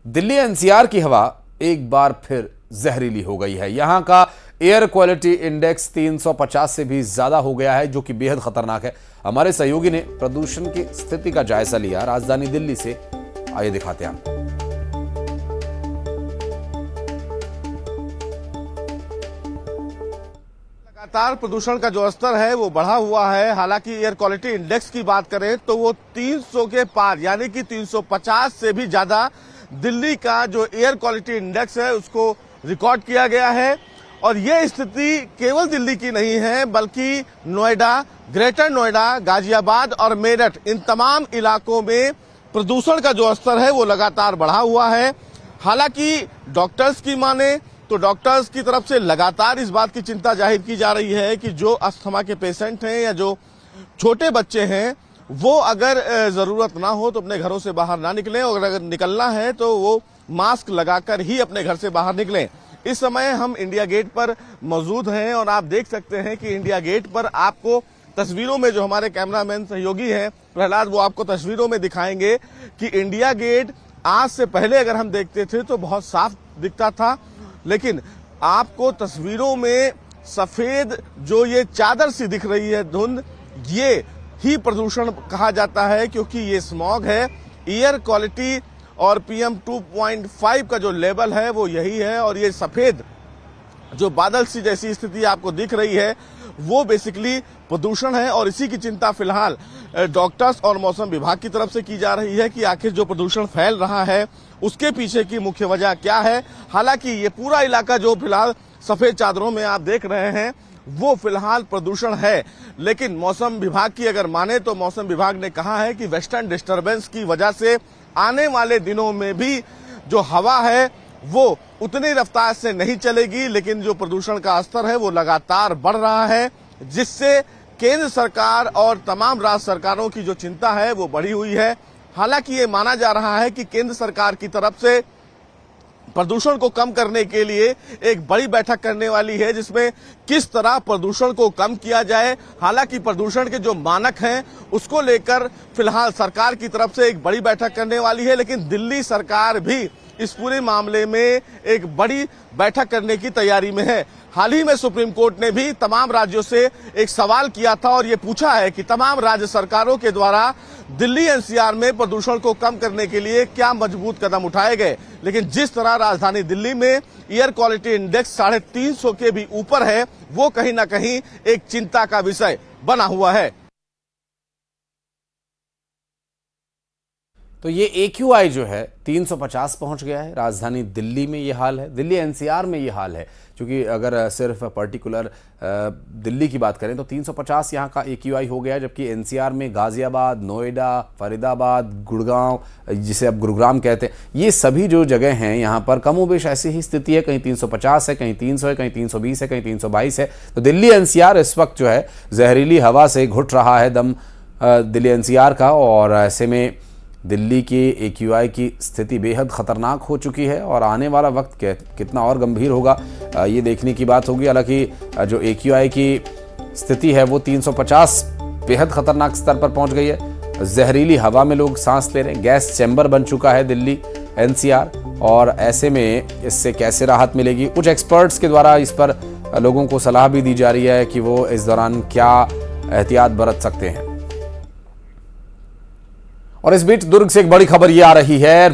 Delhi NCR की हवा एक बार फिर जहरीली हो गई है। यहां का एयर क्वालिटी इंडेक्स 350 से भी ज्यादा हो गया है, जो कि बेहद खतरनाक है। हमारे सहयोगी ने प्रदूषण की स्थिति का जायजा लिया राजधानी दिल्ली से। आइए दिखाते हैं आपको। लगातार प्रदूषण का जो स्तर है वो बढ़ा हुआ है। हालांकि एयर क्वालिटी इंडेक्स की बात करें तो वो 300 के पार यानी कि 350 से भी ज्यादा दिल्ली का जो एयर क्वालिटी इंडेक्स है उसको रिकॉर्ड किया गया है। और ये स्थिति केवल दिल्ली की नहीं है, बल्कि नोएडा, ग्रेटर नोएडा, गाजियाबाद और मेरठ, इन तमाम इलाकों में प्रदूषण का जो स्तर है वो लगातार बढ़ा हुआ है। हालांकि डॉक्टर्स की माने तो डॉक्टर्स की तरफ से लगातार इस बात की चिंता जाहिर की जा रही है कि जो अस्थमा के पेशेंट हैं या जो छोटे बच्चे हैं वो अगर जरूरत ना हो तो अपने घरों से बाहर ना निकलें, और अगर निकलना है तो वो मास्क लगाकर ही अपने घर से बाहर निकलें। इस समय हम इंडिया गेट पर मौजूद हैं और आप देख सकते हैं कि इंडिया गेट पर आपको तस्वीरों में, जो हमारे कैमरामैन सहयोगी हैं प्रहलाद, वो आपको तस्वीरों में दिखाएंगे कि इंडिया गेट आज से पहले अगर हम देखते थे तो बहुत साफ दिखता था, लेकिन आपको तस्वीरों में सफेद जो ये चादर सी दिख रही है धुंध, ये ही प्रदूषण कहा जाता है, क्योंकि ये स्मॉग है। एयर क्वालिटी और PM 2.5 का जो लेवल है वो यही है, और ये सफेद जो बादल सी जैसी स्थिति आपको दिख रही है वो बेसिकली प्रदूषण है। और इसी की चिंता फिलहाल डॉक्टर्स और मौसम विभाग की तरफ से की जा रही है कि आखिर जो प्रदूषण फैल रहा है उसके पीछे की मुख्य वजह क्या है। हालांकि ये पूरा इलाका जो फिलहाल सफेद चादरों में आप देख रहे हैं वो फिलहाल प्रदूषण है, लेकिन मौसम विभाग की अगर माने तो मौसम विभाग ने कहा है कि वेस्टर्न डिस्टर्बेंस की वजह से आने वाले दिनों में भी जो हवा है वो उतनी रफ्तार से नहीं चलेगी, लेकिन जो प्रदूषण का स्तर है वो लगातार बढ़ रहा है, जिससे केंद्र सरकार और तमाम राज्य सरकारों की जो चिंता है वो बढ़ी हुई है। हालांकि ये माना जा रहा है कि केंद्र सरकार की तरफ से प्रदूषण को कम करने के लिए एक बड़ी बैठक करने वाली है, जिसमें किस तरह प्रदूषण को कम किया जाए। हालांकि प्रदूषण के जो मानक हैं उसको लेकर फिलहाल सरकार की तरफ से एक बड़ी बैठक करने वाली है, लेकिन दिल्ली सरकार भी इस पूरे मामले में एक बड़ी बैठक करने की तैयारी में है। हाल ही में सुप्रीम कोर्ट ने भी तमाम राज्यों से एक सवाल किया था और ये पूछा है कि तमाम राज्य सरकारों के द्वारा दिल्ली एनसीआर में प्रदूषण को कम करने के लिए क्या मजबूत कदम उठाए गए। लेकिन जिस तरह राजधानी दिल्ली में एयर क्वालिटी इंडेक्स 350 के भी ऊपर है, वो कहीं ना कहीं एक चिंता का विषय बना हुआ है। तो ये AQI जो है 350 पहुंच गया है। राजधानी दिल्ली में ये हाल है, दिल्ली एनसीआर में ये हाल है, क्योंकि अगर सिर्फ पर्टिकुलर दिल्ली की बात करें तो 350 यहाँ का AQI हो गया है, जबकि एनसीआर में गाजियाबाद, नोएडा, फरीदाबाद, गुड़गांव, जिसे अब गुरुग्राम कहते हैं, ये सभी जो जगह हैं यहाँ पर कमोबेश ऐसी ही स्थिति है। कहीं 350 है, कहीं 300 है, कहीं 320 है, कहीं 322 है। तो दिल्ली एनसीआर इस वक्त जो है जहरीली हवा से घुट रहा है दम दिल्ली एनसीआर का, और ऐसे में दिल्ली की AQI की स्थिति बेहद ख़तरनाक हो चुकी है और आने वाला वक्त कितना और गंभीर होगा ये देखने की बात होगी। हालांकि जो AQI की स्थिति है वो 350 बेहद ख़तरनाक स्तर पर पहुंच गई है। जहरीली हवा में लोग सांस ले रहे हैं, गैस चैम्बर बन चुका है दिल्ली एनसीआर, और ऐसे में इससे कैसे राहत मिलेगी। कुछ एक्सपर्ट्स के द्वारा इस पर लोगों को सलाह भी दी जा रही है कि वो इस दौरान क्या एहतियात बरत सकते हैं। और इस बीच दुर्ग से एक बड़ी खबर ये आ रही है।